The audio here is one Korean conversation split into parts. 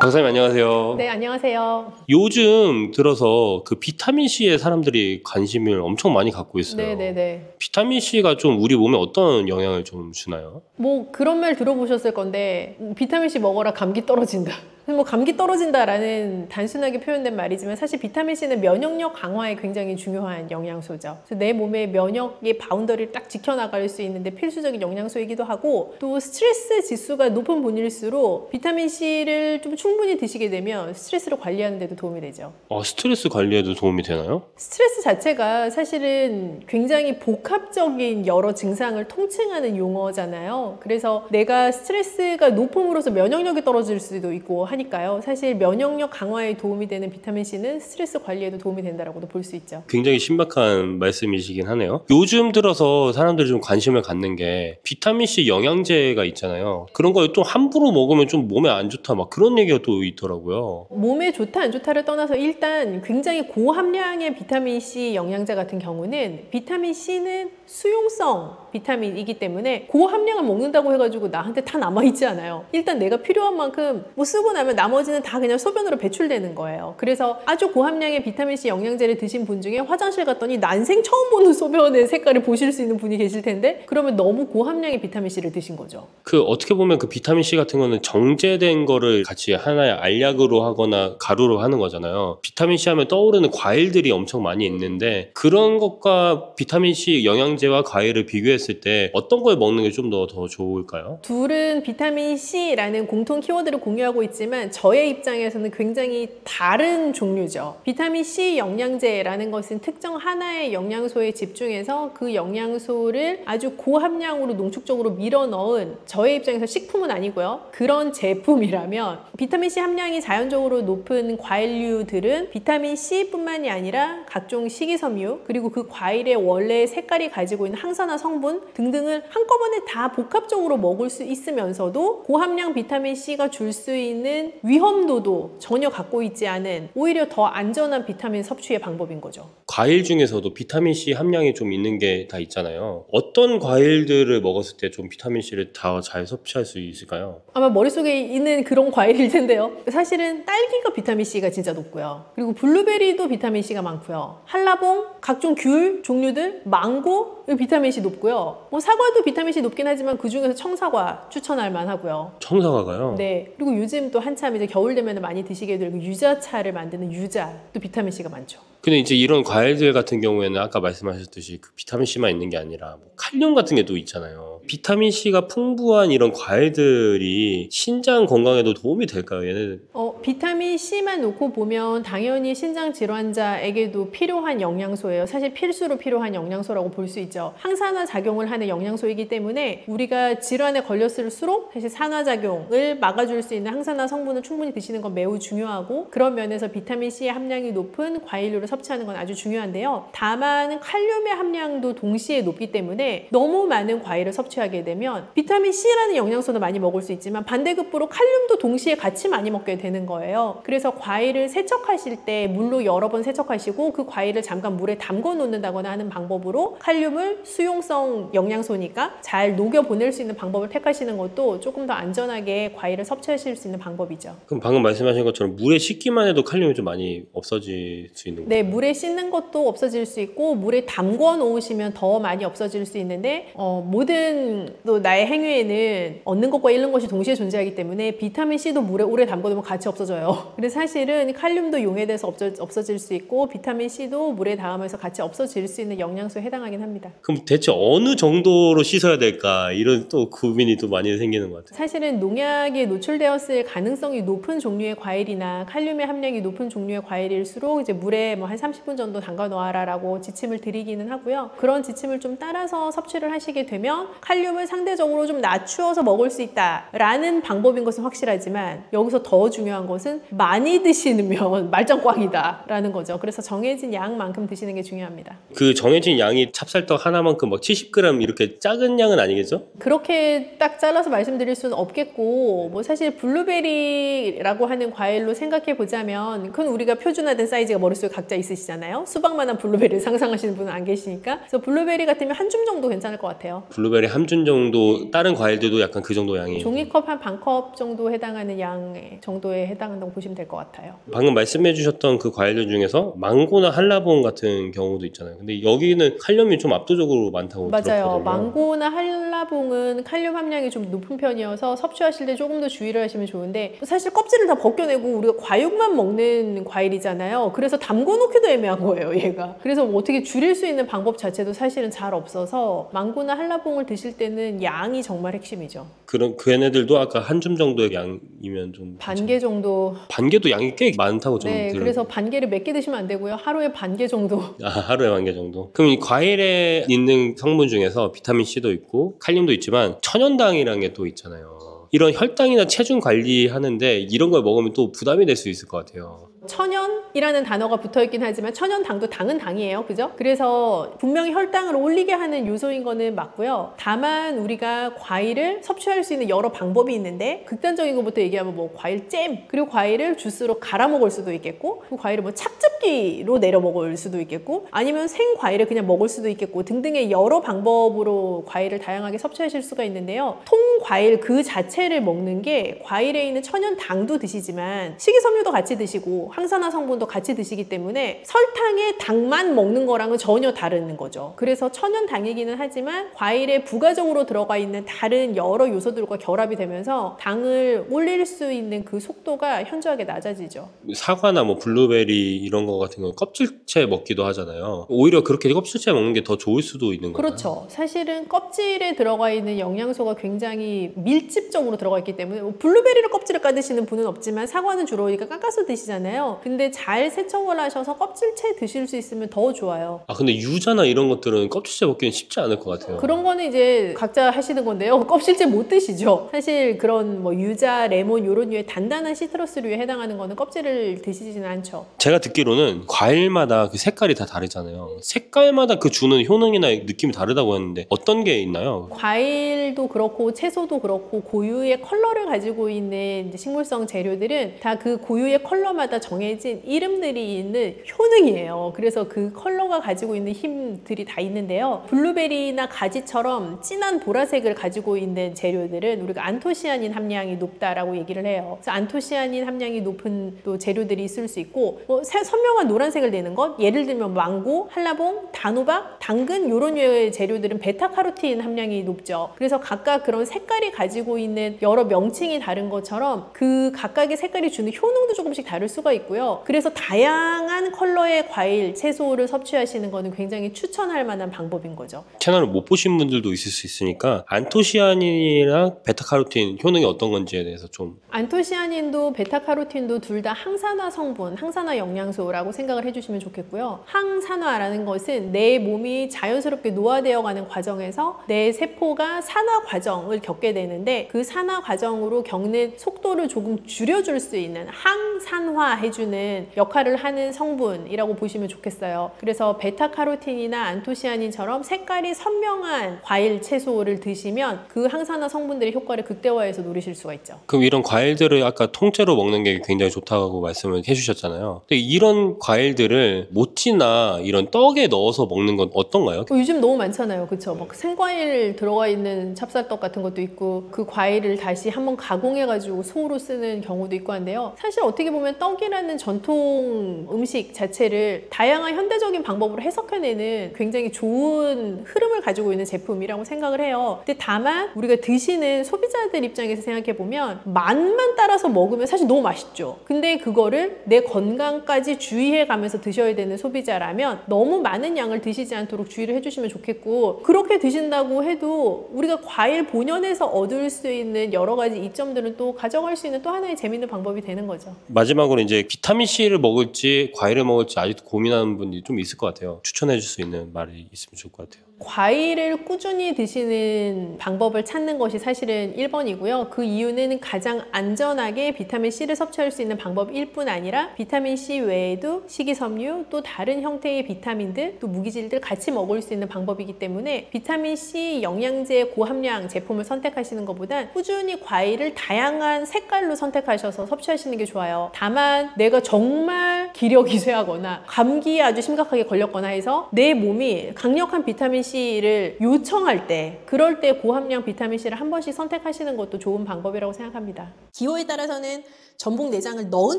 박사님 안녕하세요. 네, 안녕하세요. 요즘 들어서 그 비타민C에 사람들이 관심을 엄청 많이 갖고 있어요. 네네네. 비타민C가 좀 우리 몸에 어떤 영향을 좀 주나요? 뭐 그런 말 들어보셨을 건데 비타민C 먹어라 감기 떨어진다. 뭐 감기 떨어진다라는 단순하게 표현된 말이지만 사실 비타민C는 면역력 강화에 굉장히 중요한 영양소죠. 그래서 내 몸의 면역의 바운더리를 딱 지켜나갈 수 있는데 필수적인 영양소이기도 하고, 또 스트레스 지수가 높은 분일수록 비타민C를 좀 충분히 드시게 되면 스트레스를 관리하는 데도 도움이 되죠. 스트레스 관리에도 도움이 되나요? 스트레스 자체가 사실은 굉장히 복합적인 여러 증상을 통칭하는 용어잖아요. 그래서 내가 스트레스가 높음으로써 면역력이 떨어질 수도 있고 하니까요. 사실 면역력 강화에 도움이 되는 비타민C는 스트레스 관리에도 도움이 된다고도 볼 수 있죠. 굉장히 신박한 말씀이시긴 하네요. 요즘 들어서 사람들이 좀 관심을 갖는 게 비타민C 영양제가 있잖아요. 그런 걸 또 함부로 먹으면 좀 몸에 안 좋다 막 그런 얘기가 또 있더라고요. 몸에 좋다 안 좋다를 떠나서 일단 굉장히 고함량의 비타민C 영양제 같은 경우는 비타민C는 수용성 비타민이기 때문에 고함량을 먹는다고 해가지고 나한테 다 남아있지 않아요. 일단 내가 필요한 만큼 뭐 쓰고 나면 나머지는 다 그냥 소변으로 배출되는 거예요. 그래서 아주 고함량의 비타민C 영양제를 드신 분 중에 화장실 갔더니 난생 처음 보는 소변의 색깔을 보실 수 있는 분이 계실 텐데, 그러면 너무 고함량의 비타민C를 드신 거죠. 어떻게 보면 그 비타민C 같은 거는 정제된 거를 같이 하나의 알약으로 하거나 가루로 하는 거잖아요. 비타민C 하면 떠오르는 과일들이 엄청 많이 있는데, 그런 것과 비타민C 영양제와 과일을 비교했을 때 어떤 걸 먹는 게 좀 더 좋을까요? 둘은 비타민C라는 공통 키워드를 공유하고 있지만 저의 입장에서는 굉장히 다른 종류죠. 비타민C 영양제라는 것은 특정 하나의 영양소에 집중해서 그 영양소를 아주 고함량으로 농축적으로 밀어 넣은, 저의 입장에서 식품은 아니고요, 그런 제품이라면, 비타민C 함량이 자연적으로 높은 과일류들은 비타민C 뿐만이 아니라 각종 식이섬유, 그리고 그 과일의 원래 색깔이 가지고 있는 항산화 성분 등등을 한꺼번에 다 복합적으로 먹을 수 있으면서도 고함량 비타민C가 줄 수 있는 위험도도 전혀 갖고 있지 않은, 오히려 더 안전한 비타민 섭취의 방법인 거죠. 과일 중에서도 비타민C 함량이 좀 있는 게 다 있잖아요. 어떤 과일들을 먹었을 때 좀 비타민C를 더 잘 섭취할 수 있을까요? 아마 머릿속에 있는 그런 과일일 텐데요. 사실은 딸기가 비타민C가 진짜 높고요. 그리고 블루베리도 비타민C가 많고요. 한라봉, 각종 귤 종류들, 망고 비타민C 높고요. 뭐 사과도 비타민C 높긴 하지만 그 중에서 청사과 추천할 만하고요. 청사과가요? 네. 그리고 요즘 또 한참 이제 겨울 되면 많이 드시게 될 유자차를 만드는 유자도 비타민C가 많죠. 근데 이제 이런 과일들 같은 경우에는 아까 말씀하셨듯이 그 비타민C만 있는 게 아니라 뭐 칼륨 같은 게 또 있잖아요. 비타민C가 풍부한 이런 과일들이 신장 건강에도 도움이 될까요, 얘는? 비타민C만 놓고 보면 당연히 신장 질환자에게도 필요한 영양소예요. 사실 필수로 필요한 영양소라고 볼 수 있죠. 항산화 작용을 하는 영양소이기 때문에 우리가 질환에 걸렸을수록 사실 산화작용을 막아줄 수 있는 항산화 성분을 충분히 드시는 건 매우 중요하고, 그런 면에서 비타민C의 함량이 높은 과일류를 섭취하는 건 아주 중요한데요. 다만 칼륨의 함량도 동시에 높기 때문에 너무 많은 과일을 섭취하게 되면 비타민C라는 영양소도 많이 먹을 수 있지만 반대급부로 칼륨도 동시에 같이 많이 먹게 되는 거예요. 그래서 과일을 세척하실 때 물로 여러 번 세척하시고 그 과일을 잠깐 물에 담궈 놓는다거나 하는 방법으로 칼륨을 수용성 영양소니까 잘 녹여 보낼 수 있는 방법을 택하시는 것도 조금 더 안전하게 과일을 섭취하실 수 있는 방법이죠. 그럼 방금 말씀하신 것처럼 물에 씻기만 해도 칼륨이 좀 많이 없어질 수 있는 거예요? 네, 물에 씻는 것도 없어질 수 있고 물에 담궈 놓으시면 더 많이 없어질 수 있는데, 모든 또 나의 행위에는 얻는 것과 잃는 것이 동시에 존재하기 때문에 비타민C도 물에 오래 담궈 두면 같이 없어져요. 근데 사실은 칼륨도 용해돼서 없어질 수 있고 비타민C도 물에 닿으면서 같이 없어질 수 있는 영양소에 해당하긴 합니다. 그럼 대체 어느 정도로 씻어야 될까? 이런 또 고민이 또 많이 생기는 것 같아요. 사실은 농약에 노출되었을 가능성이 높은 종류의 과일이나 칼륨의 함량이 높은 종류의 과일일수록 이제 물에 뭐 한 30분 정도 담가 놓아라라고 지침을 드리기는 하고요. 그런 지침을 좀 따라서 섭취를 하시게 되면 칼륨을 상대적으로 좀 낮추어서 먹을 수 있다라는 방법인 것은 확실하지만, 여기서 더 중요한 것은 많이 드시면 말짱꽝이다라는 거죠. 그래서 정해진 양만큼 드시는 게 중요합니다. 그 정해진 양이 찹쌀떡 하나만큼 막 70g 이렇게 작은 양은 아니겠죠? 그렇게 딱 잘라서 말씀드릴 수는 없겠고, 뭐 사실 블루베리라고 하는 과일로 생각해 보자면 그건 우리가 표준화된 사이즈가 머릿속에 각자 있으시잖아요. 수박만한 블루베리를 상상하시는 분은 안 계시니까. 그래서 블루베리 같으면 한 줌 정도 괜찮을 것 같아요. 블루베리 한 줌 정도, 다른 과일들도 약간 그 정도 양이. 종이컵 한 반컵 정도 해당하는 양 정도에 해당한다고 보시면 될 것 같아요. 방금 말씀해 주셨던 그 과일들 중에서 망고나 한라봉 같은 경우도 있잖아요. 근데 여기는 칼륨이 좀 압도적으로 많다고 맞아요. 들었거든요. 망고나 한라봉은 칼륨 함량이 좀 높은 편이어서 섭취하실 때 조금 더 주의를 하시면 좋은데, 사실 껍질을 다 벗겨내고 우리가 과육만 먹는 과일이잖아요. 그래서 담궈놓기도 애매한 거예요, 얘가. 그래서 뭐 어떻게 줄일 수 있는 방법 자체도 사실은 잘 없어서 망고나 한라봉을 드실 때는 양이 정말 핵심이죠. 그런 그 얘네들도 아까 한 줌 정도의 양이면 좀 반 개 정도. 반개도 양이 꽤 많다고 좀 네, 들어요. 그래서 반 개를 몇 개 드시면 안 되고요. 하루에 반 개 정도. 하루에 반 개 정도. 그럼 이 과일에 있는 성분 중에서 비타민 C도 있고 칼륨도 있지만 천연당이라는 게 또 있잖아요. 이런 혈당이나 체중 관리하는데 이런 걸 먹으면 또 부담이 될 수 있을 것 같아요. 천연이라는 단어가 붙어있긴 하지만 천연당도 당은 당이에요. 그죠? 그래서 분명히 혈당을 올리게 하는 요소인 거는 맞고요. 다만 우리가 과일을 섭취할 수 있는 여러 방법이 있는데, 극단적인 것부터 얘기하면 뭐 과일 잼, 그리고 과일을 주스로 갈아 먹을 수도 있겠고, 그 과일을 뭐 찹즙기로 내려 먹을 수도 있겠고, 아니면 생 과일을 그냥 먹을 수도 있겠고 등등의 여러 방법으로 과일을 다양하게 섭취하실 수가 있는데요. 통과일 그 자체를 먹는 게 과일에 있는 천연당도 드시지만 식이섬유도 같이 드시고 항산화 성분도 같이 드시기 때문에 설탕에 당만 먹는 거랑은 전혀 다른 거죠. 그래서 천연당이기는 하지만 과일에 부가적으로 들어가 있는 다른 여러 요소들과 결합이 되면서 당을 올릴 수 있는 그 속도가 현저하게 낮아지죠. 사과나 뭐 블루베리 이런 거 같은 거 껍질째 먹기도 하잖아요. 오히려 그렇게 껍질째 먹는 게 더 좋을 수도 있는 거예요. 그렇죠. 사실은 껍질에 들어가 있는 영양소가 굉장히 밀집적으로 들어가 있기 때문에 블루베리를 껍질을 까드시는 분은 없지만 사과는 주로 우리가 깎아서 드시잖아요. 근데 잘 세척을 하셔서 껍질째 드실 수 있으면 더 좋아요. 근데 유자나 이런 것들은 껍질째 먹기는 쉽지 않을 것 같아요. 그런 거는 이제 각자 하시는 건데요. 껍질째 못 드시죠. 사실 그런 뭐 유자, 레몬 이런 류의 단단한 시트러스류에 해당하는 거는 껍질을 드시지는 않죠. 제가 듣기로는 과일마다 그 색깔이 다 다르잖아요. 색깔마다 그 주는 효능이나 느낌이 다르다고 했는데 어떤 게 있나요? 과일도 그렇고 채소도 그렇고 고유의 컬러를 가지고 있는 식물성 재료들은 다 그 고유의 컬러마다 정해진 이름들이 있는 효능이에요. 그래서 그 컬러가 가지고 있는 힘들이 다 있는데요. 블루베리나 가지처럼 진한 보라색을 가지고 있는 재료들은 우리가 안토시아닌 함량이 높다라고 얘기를 해요. 그래서 안토시아닌 함량이 높은 또 재료들이 있을 수 있고, 뭐 선명한 노란색을 내는 것, 예를 들면 망고, 한라봉, 단호박, 당근 이런 류의 재료들은 베타카로틴 함량이 높죠. 그래서 각각 그런 색깔이 가지고 있는 여러 명칭이 다른 것처럼 그 각각의 색깔이 주는 효능도 조금씩 다를 수가 있고요. 그래서 다양한 컬러의 과일, 채소를 섭취하시는 거는 굉장히 추천할 만한 방법인 거죠. 채널을 못 보신 분들도 있을 수 있으니까 안토시아닌이랑 베타카로틴 효능이 어떤 건지에 대해서 좀. 안토시아닌도 베타카로틴도 둘 다 항산화 성분, 항산화 영양소라고 생각을 해주시면 좋겠고요. 항산화라는 것은 내 몸이 자연스럽게 노화되어 가는 과정에서 내 세포가 산화 과정을 겪게 되는데, 그 산화 과정으로 겪는 속도를 조금 줄여줄 수 있는 항산화해주는 역할을 하는 성분이라고 보시면 좋겠어요. 그래서 베타카로틴이나 안토시아닌처럼 색깔이 선명한 과일, 채소를 드시면 그 항산화 성분들의 효과를 극대화해서 노리실 수가 있죠. 그럼 이런 과일들을 아까 통째로 먹는 게 굉장히 좋다고 말씀을 해주셨잖아요. 근데 이런 과일들을 모찌나 이런 떡에 넣어서 먹는 건 어떤가요? 요즘 너무 많잖아요. 그쵸? 막 생과일 들어가 있는 찹쌀떡 같은 것도 있고, 그 과일을 다시 한번 가공해가지고 소로 쓰는 경우도 있고 한데요. 사실 어떻게 보면 떡이라는 전통 음식 자체를 다양한 현대적인 방법으로 해석해내는 굉장히 좋은 흐름을 가지고 있는 제품이라고 생각을 해요. 근데 다만 우리가 드시는 소비자들 입장에서 생각해보면 맛만 따라서 먹으면 사실 너무 맛있죠. 근데 그거를 내 건강까지 주의해가면서 드셔야 되는 소비자라면 너무 많은 양을 드시지 않도록 주의를 해주시면 좋겠고, 그렇게 드신다고 해도 우리가 과일 본연에서 얻을 수 있는 여러 가지 이점들은 또 가져갈 수 있는 또 하나의 재밌는 방법이 되는 거죠. 마지막으로 이제 비타민C를 먹을지 과일을 먹을지 아직도 고민하는 분이 좀 있을 것 같아요. 추천해 줄 수 있는 말이 있으면 좋을 것 같아요. 과일을 꾸준히 드시는 방법을 찾는 것이 사실은 1번이고요. 그 이유는 가장 안전하게 비타민C를 섭취할 수 있는 방법일 뿐 아니라 비타민C 외에도 식이섬유, 또 다른 형태의 비타민들, 또 무기질들 같이 먹을 수 있는 방법이기 때문에 비타민C 영양제 고함량 제품을 선택하시는 것보단 꾸준히 과일을 다양한 색깔로 선택하셔서 섭취하시는 게 좋아요. 다만 내가 정말 기력이 쇠하거나 감기에 아주 심각하게 걸렸거나 해서 내 몸이 강력한 비타민C를 요청할 때, 그럴 때 고함량 비타민C를 한 번씩 선택하시는 것도 좋은 방법이라고 생각합니다. 기호에 따라서는 전복 내장을 넣은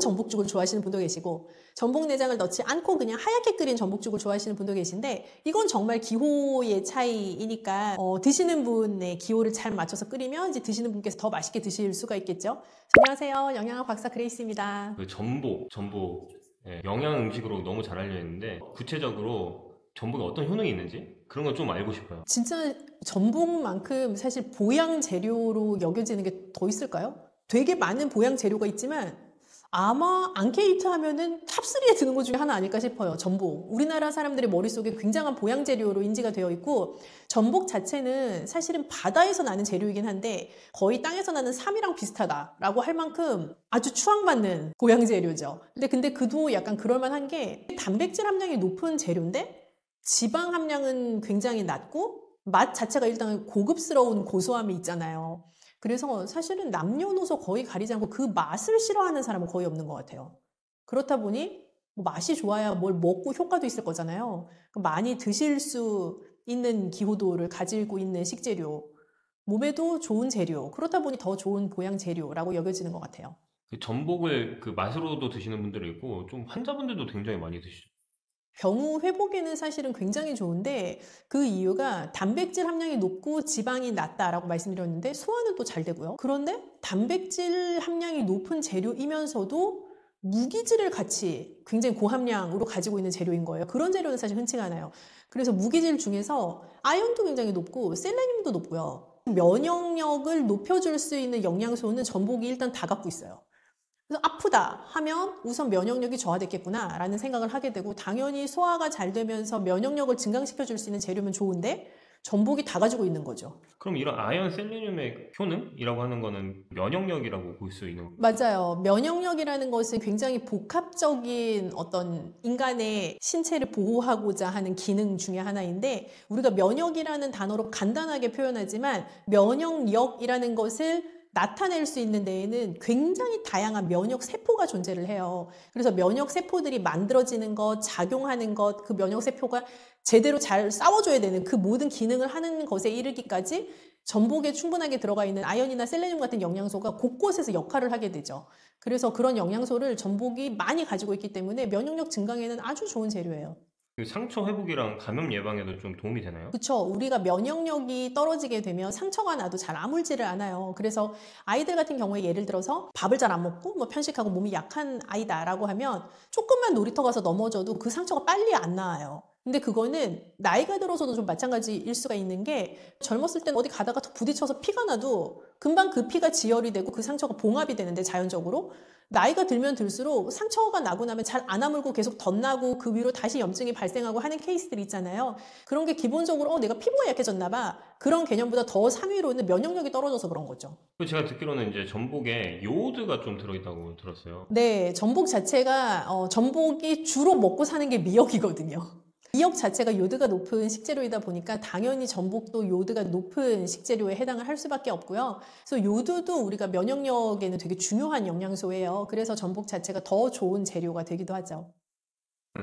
전복죽을 좋아하시는 분도 계시고, 전복 내장을 넣지 않고 그냥 하얗게 끓인 전복죽을 좋아하시는 분도 계신데, 이건 정말 기호의 차이이니까 드시는 분의 기호를 잘 맞춰서 끓이면 이제 드시는 분께서 더 맛있게 드실 수가 있겠죠. 안녕하세요, 영양학 박사 그레이스입니다. 그 전복 영양 음식으로 너무 잘 알려 있는데 구체적으로 전복에 어떤 효능이 있는지 그런 건 좀 알고 싶어요. 진짜 전복만큼 사실 보양 재료로 여겨지는 게 더 있을까요? 되게 많은 보양 재료가 있지만 아마 앙케이트 하면은 탑3에 드는 것 중에 하나 아닐까 싶어요. 전복. 우리나라 사람들의 머릿속에 굉장한 보양 재료로 인지가 되어 있고, 전복 자체는 사실은 바다에서 나는 재료이긴 한데 거의 땅에서 나는 삼이랑 비슷하다라고 할 만큼 아주 추앙받는 보양 재료죠. 근데 그도 약간 그럴만한 게 단백질 함량이 높은 재료인데 지방 함량은 굉장히 낮고 맛 자체가 일단 고급스러운 고소함이 있잖아요. 그래서 사실은 남녀노소 거의 가리지 않고 그 맛을 싫어하는 사람은 거의 없는 것 같아요. 그렇다 보니 뭐 맛이 좋아야 뭘 먹고 효과도 있을 거잖아요. 많이 드실 수 있는 기호도를 가지고 있는 식재료, 몸에도 좋은 재료, 그렇다 보니 더 좋은 보양 재료라고 여겨지는 것 같아요. 전복을 그 맛으로도 드시는 분들이 있고 좀 환자분들도 굉장히 많이 드시죠. 병우 회복에는 사실은 굉장히 좋은데 그 이유가 단백질 함량이 높고 지방이 낮다라고 말씀드렸는데 소화는 또 잘 되고요. 그런데 단백질 함량이 높은 재료이면서도 무기질을 같이 굉장히 고함량으로 가지고 있는 재료인 거예요. 그런 재료는 사실 흔치가 않아요. 그래서 무기질 중에서 아연도 굉장히 높고 셀레늄도 높고요. 면역력을 높여줄 수 있는 영양소는 전복이 일단 다 갖고 있어요. 그래서 아프다 하면 우선 면역력이 저하됐겠구나 라는 생각을 하게 되고, 당연히 소화가 잘 되면서 면역력을 증강시켜 줄 수 있는 재료면 좋은데 전복이 다 가지고 있는 거죠. 그럼 이런 아연 셀레늄의 효능이라고 하는 거는 면역력이라고 볼 수 있는 거예요? 맞아요. 면역력이라는 것은 굉장히 복합적인 어떤 인간의 신체를 보호하고자 하는 기능 중에 하나인데, 우리가 면역이라는 단어로 간단하게 표현하지만 면역력이라는 것을 나타낼 수 있는 데에는 굉장히 다양한 면역 세포가 존재를 해요. 그래서 면역 세포들이 만들어지는 것, 작용하는 것, 그 면역 세포가 제대로 잘 싸워줘야 되는 그 모든 기능을 하는 것에 이르기까지 전복에 충분하게 들어가 있는 아연이나 셀레늄 같은 영양소가 곳곳에서 역할을 하게 되죠. 그래서 그런 영양소를 전복이 많이 가지고 있기 때문에 면역력 증강에는 아주 좋은 재료예요. 상처 회복이랑 감염 예방에도 좀 도움이 되나요? 그렇죠. 우리가 면역력이 떨어지게 되면 상처가 나도 잘 아물지를 않아요. 그래서 아이들 같은 경우에 예를 들어서 밥을 잘 안 먹고 뭐 편식하고 몸이 약한 아이다라고 하면 조금만 놀이터 가서 넘어져도 그 상처가 빨리 안 나아요. 근데 그거는 나이가 들어서도 좀 마찬가지일 수가 있는 게, 젊었을 땐 어디 가다가 툭 부딪혀서 피가 나도 금방 그 피가 지혈이 되고 그 상처가 봉합이 되는데 자연적으로, 나이가 들면 들수록 상처가 나고 나면 잘 안 아물고 계속 덧나고 그 위로 다시 염증이 발생하고 하는 케이스들이 있잖아요. 그런 게 기본적으로 내가 피부가 약해졌나 봐, 그런 개념보다 더 상위로는 면역력이 떨어져서 그런 거죠. 제가 듣기로는 이제 전복에 요오드가 좀 들어있다고 들었어요. 네, 전복 자체가 전복이 주로 먹고 사는 게 미역이거든요. 미역 자체가 요드가 높은 식재료이다 보니까 당연히 전복도 요드가 높은 식재료에 해당을 할 수밖에 없고요. 그래서 요드도 우리가 면역력에는 되게 중요한 영양소예요. 그래서 전복 자체가 더 좋은 재료가 되기도 하죠.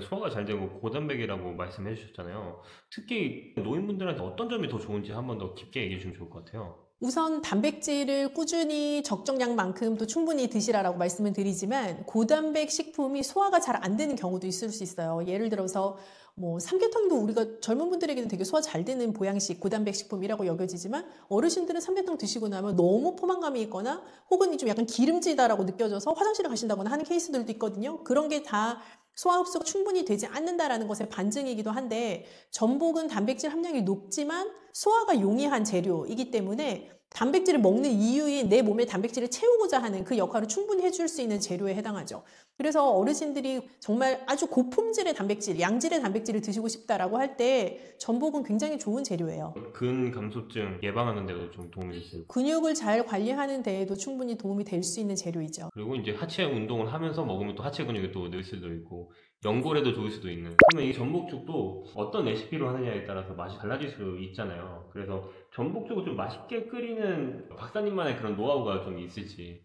소화가 잘 되고 고단백이라고 말씀해 주셨잖아요. 특히 노인분들한테 어떤 점이 더 좋은지 한 번 더 깊게 얘기해 주면 좋을 것 같아요. 우선 단백질을 꾸준히 적정량만큼 또 충분히 드시라고 말씀을 드리지만, 고단백 식품이 소화가 잘 안 되는 경우도 있을 수 있어요. 예를 들어서 뭐 삼계탕도 우리가 젊은 분들에게는 되게 소화 잘 되는 보양식 고단백 식품이라고 여겨지지만, 어르신들은 삼계탕 드시고 나면 너무 포만감이 있거나 혹은 좀 약간 기름지다라고 느껴져서 화장실에 가신다거나 하는 케이스들도 있거든요. 그런 게 다 소화 흡수가 충분히 되지 않는다라는 것의 반증이기도 한데, 전복은 단백질 함량이 높지만 소화가 용이한 재료이기 때문에 단백질을 먹는 이유인 내 몸에 단백질을 채우고자 하는 그 역할을 충분히 해줄 수 있는 재료에 해당하죠. 그래서 어르신들이 정말 아주 고품질의 단백질, 양질의 단백질을 드시고 싶다라고 할 때 전복은 굉장히 좋은 재료예요. 근감소증 예방하는 데도 좀 도움이 됐어요. 근육을 잘 관리하는 데에도 충분히 도움이 될 수 있는 재료이죠. 그리고 이제 하체 운동을 하면서 먹으면 또 하체 근육이 또 늘 수도 있고 연골에도 좋을 수도 있는. 그러면 이 전복죽도 어떤 레시피로 하느냐에 따라서 맛이 달라질 수 있잖아요. 그래서 전복죽을 좀 맛있게 끓이는 박사님만의 그런 노하우가 좀 있을지.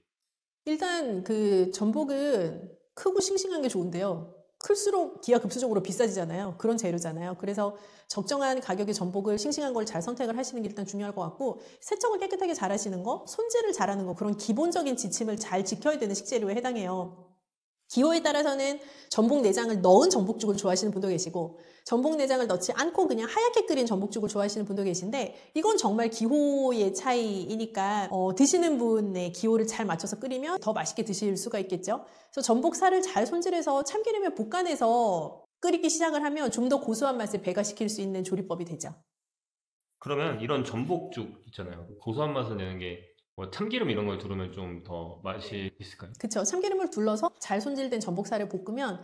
일단 그 전복은 크고 싱싱한 게 좋은데요. 클수록 기하급수적으로 비싸지잖아요. 그런 재료잖아요. 그래서 적정한 가격의 전복을 싱싱한 걸 잘 선택을 하시는 게 일단 중요할 것 같고, 세척을 깨끗하게 잘 하시는 거, 손질을 잘하는 거, 그런 기본적인 지침을 잘 지켜야 되는 식재료에 해당해요. 기호에 따라서는 전복 내장을 넣은 전복죽을 좋아하시는 분도 계시고, 전복 내장을 넣지 않고 그냥 하얗게 끓인 전복죽을 좋아하시는 분도 계신데, 이건 정말 기호의 차이이니까 드시는 분의 기호를 잘 맞춰서 끓이면 더 맛있게 드실 수가 있겠죠. 그래서 전복살을 잘 손질해서 참기름에 볶아내서 끓이기 시작을 하면 좀 더 고소한 맛을 배가시킬 수 있는 조리법이 되죠. 그러면 이런 전복죽 있잖아요. 고소한 맛을 내는 게 뭐 참기름 이런 걸 두르면 좀 더 맛이 있을까요? 그쵸. 참기름을 둘러서 잘 손질된 전복살을 볶으면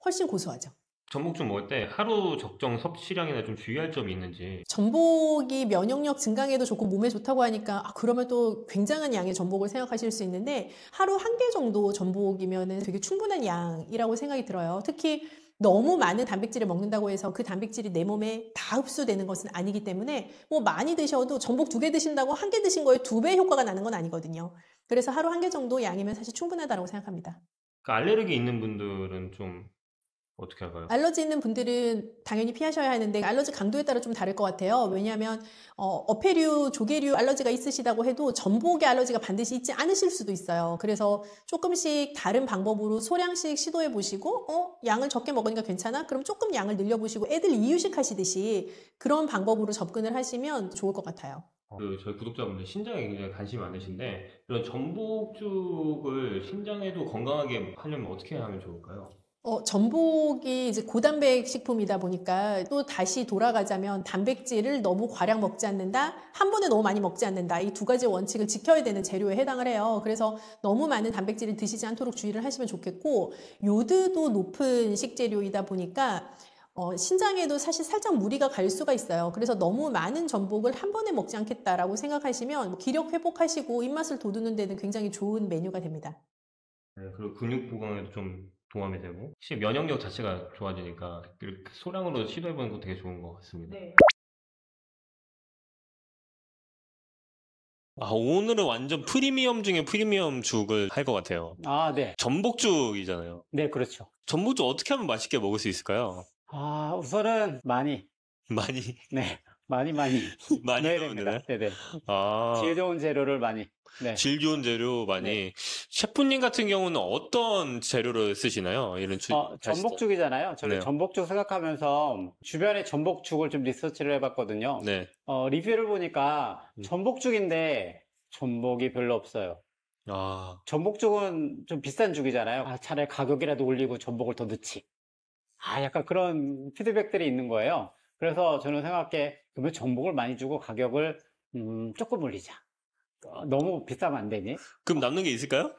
훨씬 고소하죠. 전복죽 먹을 때 하루 적정 섭취량이나 좀 주의할 점이 있는지. 전복이 면역력 증강에도 좋고 몸에 좋다고 하니까 그러면 또 굉장한 양의 전복을 생각하실 수 있는데, 하루 한 개 정도 전복이면 되게 충분한 양이라고 생각이 들어요. 특히 너무 많은 단백질을 먹는다고 해서 그 단백질이 내 몸에 다 흡수되는 것은 아니기 때문에 뭐 많이 드셔도 전복 2개 드신다고 한 개 드신 거에 2배 효과가 나는 건 아니거든요. 그래서 하루 한 개 정도 양이면 사실 충분하다고 생각합니다. 그 알레르기 있는 분들은 좀 어떻게 할까요? 알러지 있는 분들은 당연히 피하셔야 하는데 알러지 강도에 따라 좀 다를 것 같아요. 왜냐하면 어패류, 조개류 알러지가 있으시다고 해도 전복에 알러지가 반드시 있지 않으실 수도 있어요. 그래서 조금씩 다른 방법으로 소량씩 시도해 보시고 양을 적게 먹으니까 괜찮아? 그럼 조금 양을 늘려보시고 애들 이유식 하시듯이 그런 방법으로 접근을 하시면 좋을 것 같아요. 그 저희 구독자분들 신장에 굉장히 관심이 많으신데 이런 전복죽을 신장에도 건강하게 하려면 어떻게 하면 좋을까요? 전복이 이제 고단백 식품이다 보니까 또 다시 돌아가자면 단백질을 너무 과량 먹지 않는다, 한 번에 너무 많이 먹지 않는다, 이 두 가지 원칙을 지켜야 되는 재료에 해당을 해요. 그래서 너무 많은 단백질을 드시지 않도록 주의를 하시면 좋겠고, 요드도 높은 식재료이다 보니까 신장에도 사실 살짝 무리가 갈 수가 있어요. 그래서 너무 많은 전복을 한 번에 먹지 않겠다라고 생각하시면 뭐 기력 회복하시고 입맛을 돋우는 데는 굉장히 좋은 메뉴가 됩니다. 네, 그리고 근육 보강에도 좀 도움이 되고 혹시 면역력 자체가 좋아지니까 이렇게 소량으로 시도해보는 것도 되게 좋은 것 같습니다. 네. 오늘은 완전 프리미엄 중에 프리미엄 죽을 할 것 같아요. 아, 네. 전복죽이잖아요. 네, 그렇죠. 전복죽 어떻게 하면 맛있게 먹을 수 있을까요? 우선은 많이, 많이 네, 많이 많이 넣어야 넣으면 됩니다. 되나요? 네네. 아, 질 좋은 재료를 많이. 네. 질 좋은 재료 많이. 네. 셰프님 같은 경우는 어떤 재료를 쓰시나요? 이런 전복죽이잖아요. 저는 네. 전복죽 생각하면서 주변에 전복죽을 좀 리서치를 해봤거든요. 네. 리뷰를 보니까 전복죽인데 전복이 별로 없어요. 아, 전복죽은 좀 비싼 죽이잖아요. 차라리 가격이라도 올리고 전복을 더 넣지. 약간 그런 피드백들이 있는 거예요. 그래서 저는 생각해, 그러면 전복을 많이 주고 가격을 조금 올리자. 너무 비싸면 안 되니? 그럼 남는 게 있을까요?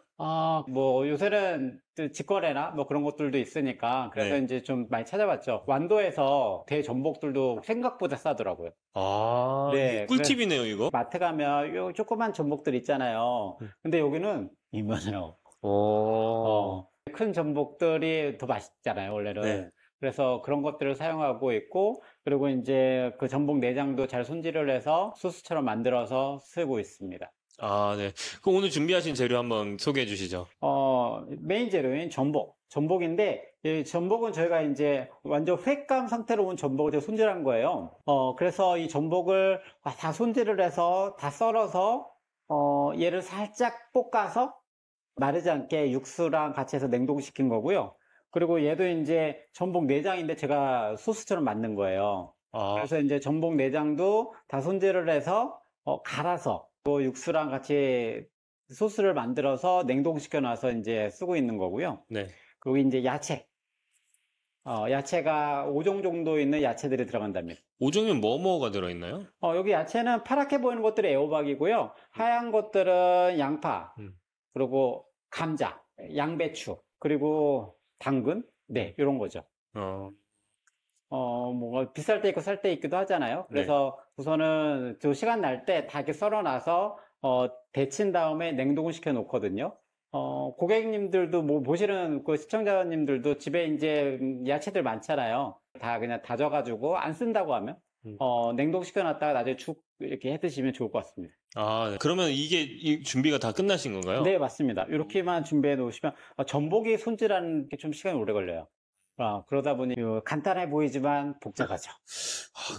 뭐 요새는 또 직거래나 뭐 그런 것들도 있으니까 그래서 네. 이제 좀 많이 찾아봤죠. 완도에서 대전복들도 생각보다 싸더라고요. 아, 네, 이거 꿀팁이네요, 이거. 마트 가면 요 조그만 전복들 있잖아요. 근데 여기는 이만해요. 큰 전복들이 더 맛있잖아요, 원래는. 네. 그래서 그런 것들을 사용하고 있고, 그리고 이제 그 전복 내장도 잘 손질을 해서 소스처럼 만들어서 쓰고 있습니다. 아, 네. 그럼 오늘 준비하신 재료 한번 소개해 주시죠. 메인 재료인 전복. 전복인데, 이 전복은 저희가 이제 완전 횟감 상태로 온 전복을 제가 손질한 거예요. 그래서 이 전복을 다 손질을 해서 다 썰어서, 얘를 살짝 볶아서 마르지 않게 육수랑 같이 해서 냉동시킨 거고요. 그리고 얘도 이제 전복 내장인데 제가 소스처럼 만든 거예요. 그래서 이제 전복 내장도 다 손질을 해서 갈아서 그 육수랑 같이 소스를 만들어서 냉동시켜 놔서 이제 쓰고 있는 거고요. 네. 그리고 이제 야채. 야채가 5종 정도 있는 야채들이 들어간답니다. 5종이면 뭐가 들어있나요? 여기 야채는 파랗게 보이는 것들이 애호박이고요. 하얀 것들은 양파, 그리고 감자, 양배추, 그리고 당근, 네, 이런 거죠. 뭐 비쌀 때 있고 쌀 때 있기도 하잖아요. 그래서 우선은 저 시간 날 때 다 이렇게 썰어놔서 데친 다음에 냉동을 시켜 놓거든요. 고객님들도 뭐 보시는 그 시청자님들도 집에 이제 야채들 많잖아요. 다 그냥 다져가지고 안 쓴다고 하면 냉동시켜 놨다가 나중에 죽 이렇게 해 드시면 좋을 것 같습니다. 아, 그러면 이 준비가 다 끝나신 건가요? 네, 맞습니다. 이렇게만 준비해 놓으시면 전복이 손질하는 게 좀 시간이 오래 걸려요. 그러다 보니 간단해 보이지만 복잡하죠.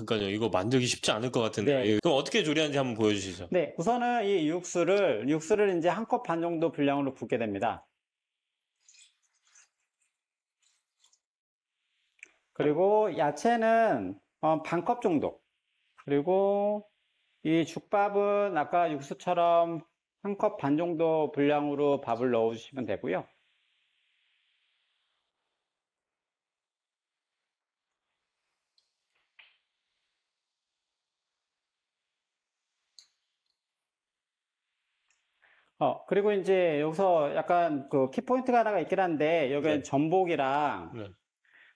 그러니까요. 이거 만들기 쉽지 않을 것 같은데. 네. 그럼 어떻게 조리하는지 한번 보여주시죠. 네, 우선은 이 육수를 이제 1컵 반 정도 분량으로 붓게 됩니다. 그리고 야채는 반 컵 정도. 그리고 이 죽밥은 아까 육수처럼 1컵 반 정도 분량으로 밥을 넣어주시면 되고요. 그리고 이제 여기서 약간 그 키포인트가 하나가 있긴 한데, 여기는 전복이랑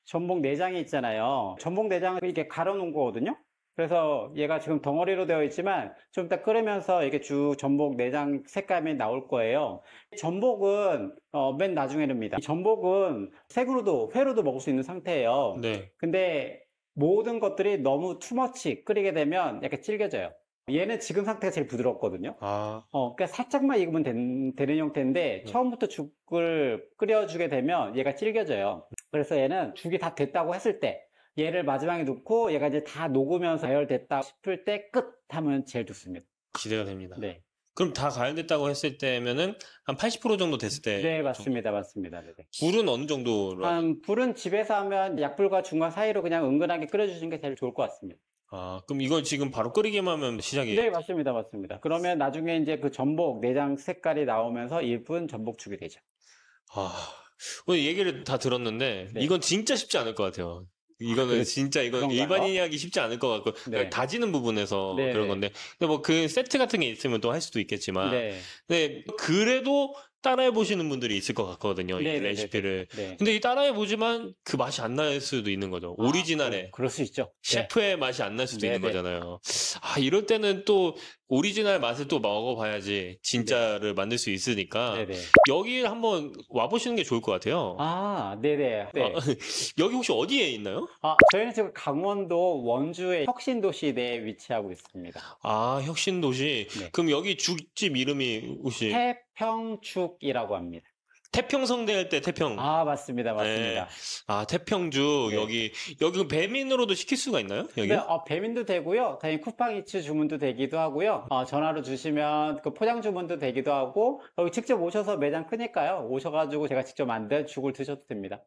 전복 내장이 있잖아요. 전복 내장을 이렇게 갈아 놓은 거거든요. 그래서 얘가 지금 덩어리로 되어 있지만 좀 이따 끓으면서 이게 쭉 전복 내장 색감이 나올 거예요. 전복은 맨 나중에 넣습니다. 전복은 생으로도 회로도 먹을 수 있는 상태예요. 네. 근데 모든 것들이 너무 투머치 끓이게 되면 약간 질겨져요. 얘는 지금 상태가 제일 부드럽거든요. 그러니까 살짝만 익으면 되는 형태인데 처음부터 죽을 끓여주게 되면 얘가 질겨져요. 그래서 얘는 죽이 다 됐다고 했을 때 얘를 마지막에 넣고 얘가 이제 다 녹으면서 가열됐다 싶을 때 끝 하면 제일 좋습니다. 기대가 됩니다. 네. 그럼 다 가열됐다고 했을 때면은 한 80% 정도 됐을 때. 네, 맞습니다. 맞습니다. 네. 불은 어느 정도로? 불은 집에서 하면 약불과 중간 사이로 그냥 은근하게 끓여주시는 게 제일 좋을 것 같습니다. 그럼 이걸 지금 바로 끓이기만 하면 시작이? 네, 맞습니다. 맞습니다. 그러면 나중에 이제 그 전복 내장 색깔이 나오면서 예쁜 전복죽이 되죠. 오늘 얘기를 다 들었는데 네. 이건 진짜 쉽지 않을 것 같아요. 이거는 진짜 이건 그런가요? 일반인이 하기 쉽지 않을 것 같고 네. 다지는 부분에서 네. 그런 건데 근데 뭐 그 세트 같은 게 있으면 또 할 수도 있겠지만 네. 근데 그래도 따라해 보시는 분들이 있을 것 같거든요. 이 네, 네, 레시피를. 네. 근데 이 따라해 보지만 그 맛이 안 날 수도 있는 거죠. 오리지널의 그럴 수 있죠. 네. 셰프의 맛이 안 날 수도 네, 있는 네. 거잖아요. 이럴 때는 또 오리지널 맛을 또 먹어봐야지 진짜를 만들 수 있으니까 네네. 여기 한번 와보시는 게 좋을 것 같아요. 네네. 네. 여기 혹시 어디에 있나요? 저희는 지금 강원도 원주의 혁신도시 내에 위치하고 있습니다. 혁신도시. 네. 그럼 여기 죽집 이름이 혹시 태평죽이라고 합니다. 태평성대 할 때 태평. 맞습니다. 맞습니다. 태평죽. 네. 여기 그 배민으로도 시킬 수가 있나요? 여기? 네, 배민도 되고요. 당연히 쿠팡이츠 주문도 되기도 하고요. 전화로 주시면 그 포장 주문도 되기도 하고 여기 직접 오셔서 매장 크니까요. 오셔가지고 제가 직접 만든 죽을 드셔도 됩니다.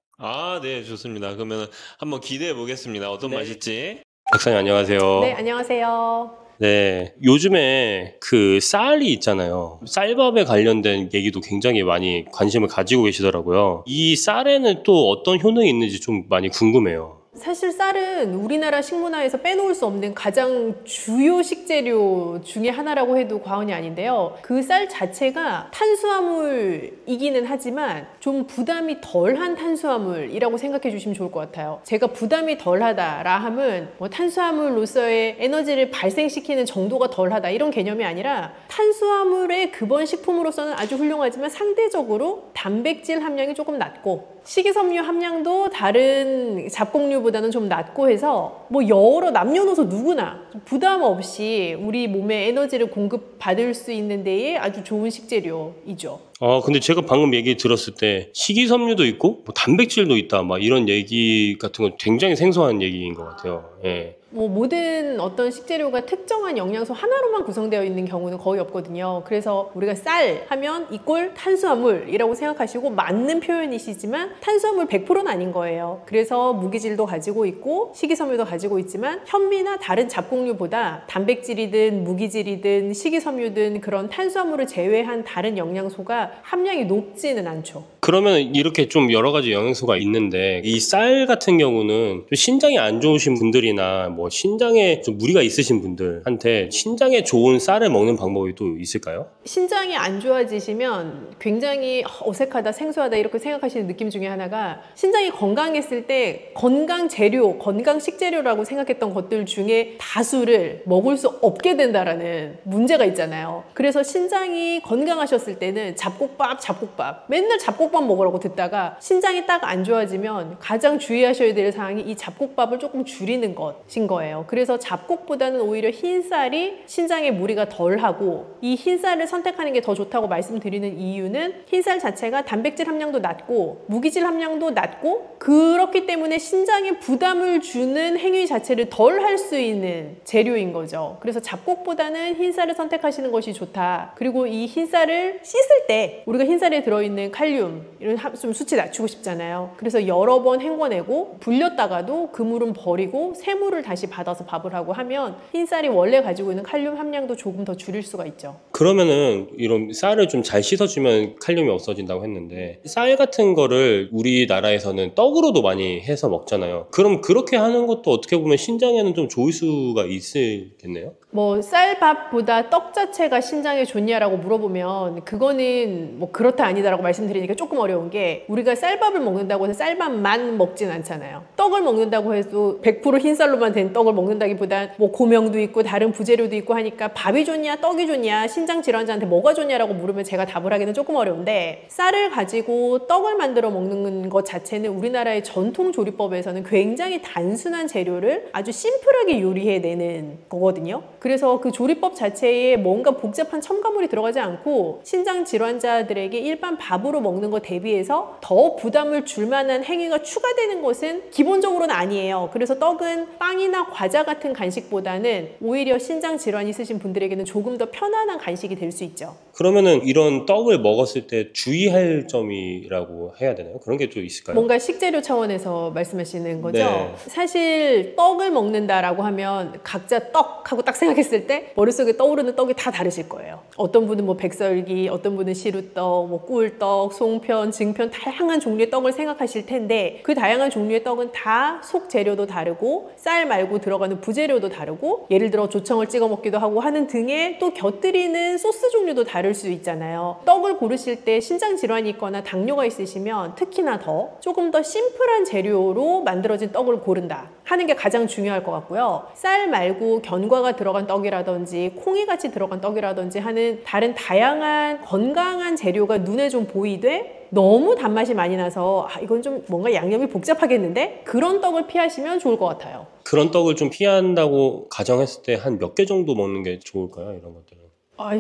네, 좋습니다. 그러면 한번 기대해 보겠습니다. 어떤 네. 맛일지. 박사님 안녕하세요. 네, 안녕하세요. 네, 요즘에 그 쌀이 있잖아요. 쌀밥에 관련된 얘기도 굉장히 많이 관심을 가지고 계시더라고요. 이 쌀에는 또 어떤 효능이 있는지 좀 많이 궁금해요. 사실 쌀은 우리나라 식문화에서 빼놓을 수 없는 가장 주요 식재료 중에 하나라고 해도 과언이 아닌데요. 그 쌀 자체가 탄수화물이기는 하지만 좀 부담이 덜한 탄수화물이라고 생각해 주시면 좋을 것 같아요. 제가 부담이 덜하다라 함은 뭐 탄수화물로서의 에너지를 발생시키는 정도가 덜하다 이런 개념이 아니라 탄수화물의 근본 식품으로서는 아주 훌륭하지만 상대적으로 단백질 함량이 조금 낮고 식이섬유 함량도 다른 잡곡류보다는 좀 낮고 해서 뭐 여러 남녀노소 누구나 부담 없이 우리 몸에 에너지를 공급받을 수 있는 데에 아주 좋은 식재료이죠. 근데 제가 방금 얘기 들었을 때 식이섬유도 있고 뭐 단백질도 있다 막 이런 얘기 같은 건 굉장히 생소한 얘기인 것 같아요. 예. 뭐 모든 어떤 식재료가 특정한 영양소 하나로만 구성되어 있는 경우는 거의 없거든요. 그래서 우리가 쌀 하면 이꼴 탄수화물이라고 생각하시고 맞는 표현이시지만 탄수화물 100%는 아닌 거예요. 그래서 무기질도 가지고 있고 식이섬유도 가지고 있지만 현미나 다른 잡곡류보다 단백질이든 무기질이든 식이섬유든 그런 탄수화물을 제외한 다른 영양소가 함량이 높지는 않죠. 그러면 이렇게 좀 여러 가지 영양소가 있는데 이 쌀 같은 경우는 좀 신장이 안 좋으신 분들이나 뭐 신장에 좀 무리가 있으신 분들한테 신장에 좋은 쌀을 먹는 방법이 또 있을까요? 신장이 안 좋아지시면 굉장히 어색하다, 생소하다 이렇게 생각하시는 느낌 중에 하나가 신장이 건강했을 때 건강 재료, 건강 식재료라고 생각했던 것들 중에 다수를 먹을 수 없게 된다라는 문제가 있잖아요. 그래서 신장이 건강하셨을 때는 잡곡밥 맨날 잡곡밥 먹으라고 듣다가 신장이 딱 안 좋아지면 가장 주의하셔야 될 사항이 이 잡곡밥을 조금 줄이는 것인 거예요. 그래서 잡곡보다는 오히려 흰쌀이 신장에 무리가 덜하고 이 흰쌀을 선택하는 게 더 좋다고 말씀드리는 이유는 흰쌀 자체가 단백질 함량도 낮고 무기질 함량도 낮고 그렇기 때문에 신장에 부담을 주는 행위 자체를 덜 할 수 있는 재료인 거죠. 그래서 잡곡보다는 흰쌀을 선택하시는 것이 좋다. 그리고 이 흰쌀을 씻을 때 우리가 흰쌀에 들어있는 칼륨 이런 좀 수치 낮추고 싶잖아요. 그래서 여러 번 헹궈내고 불렸다가도 그 물은 버리고 새 물을 다시 받아서 밥을 하고 하면 흰쌀이 원래 가지고 있는 칼륨 함량도 조금 더 줄일 수가 있죠. 그러면은 이런 쌀을 좀 잘 씻어주면 칼륨이 없어진다고 했는데 쌀 같은 거를 우리나라에서는 떡으로도 많이 해서 먹잖아요. 그럼 그렇게 하는 것도 어떻게 보면 신장에는 좀 좋을 수가 있겠네요? 뭐 쌀밥보다 떡 자체가 신장에 좋냐라고 물어보면 그거는 뭐 그렇다 아니다라고 말씀드리니까 조금 어려운 게 우리가 쌀밥을 먹는다고 해서 쌀밥만 먹진 않잖아요. 떡을 먹는다고 해도 100% 흰쌀로만 된 떡을 먹는다기보단 뭐 고명도 있고 다른 부재료도 있고 하니까 밥이 좋냐 떡이 좋냐 신장 질환자한테 뭐가 좋냐라고 물으면 제가 답을 하기는 조금 어려운데 쌀을 가지고 떡을 만들어 먹는 것 자체는 우리나라의 전통 조리법에서는 굉장히 단순한 재료를 아주 심플하게 요리해내는 거거든요. 그래서 그 조리법 자체에 뭔가 복잡한 첨가물이 들어가지 않고 신장 질환자들에게 일반 밥으로 먹는 것 대비해서 더 부담을 줄 만한 행위가 추가되는 것은 기본적으로는 아니에요. 그래서 떡은 빵이나 과자 같은 간식보다는 오히려 신장 질환이 있으신 분들에게는 조금 더 편안한 간식이 될 수 있죠. 그러면은 이런 떡을 먹었을 때 주의할 점이라고 해야 되나요? 그런 게 좀 있을까요? 뭔가 식재료 차원에서 말씀하시는 거죠? 네. 사실 떡을 먹는다라고 하면 각자 떡하고 딱 생각했을 때 머릿속에 떠오르는 떡이 다 다르실 거예요. 어떤 분은 뭐 백설기, 어떤 분은 시루떡, 뭐 꿀떡, 송편, 증편 다양한 종류의 떡을 생각하실 텐데 그 다양한 종류의 떡은 다 속 재료도 다르고 쌀 말고 들어가는 부재료도 다르고 예를 들어 조청을 찍어 먹기도 하고 하는 등의 또 곁들이는 소스 종류도 다를 수 있잖아요. 떡을 고르실 때 신장 질환이 있거나 당뇨가 있으시면 특히나 더 조금 더 심플한 재료로 만들어진 떡을 고른다 하는 게 가장 중요할 것 같고요. 쌀 말고 견과가 들어간 떡이라든지 콩이같이 들어간 떡이라든지 하는 다른 다양한 건강한 재료가 눈에 좀 보이되 너무 단맛이 많이 나서 이건 좀 뭔가 양념이 복잡하겠는데 그런 떡을 피하시면 좋을 것 같아요. 그런 떡을 좀 피한다고 가정했을 때 한 몇 개 정도 먹는 게 좋을까요? 이런 것들은.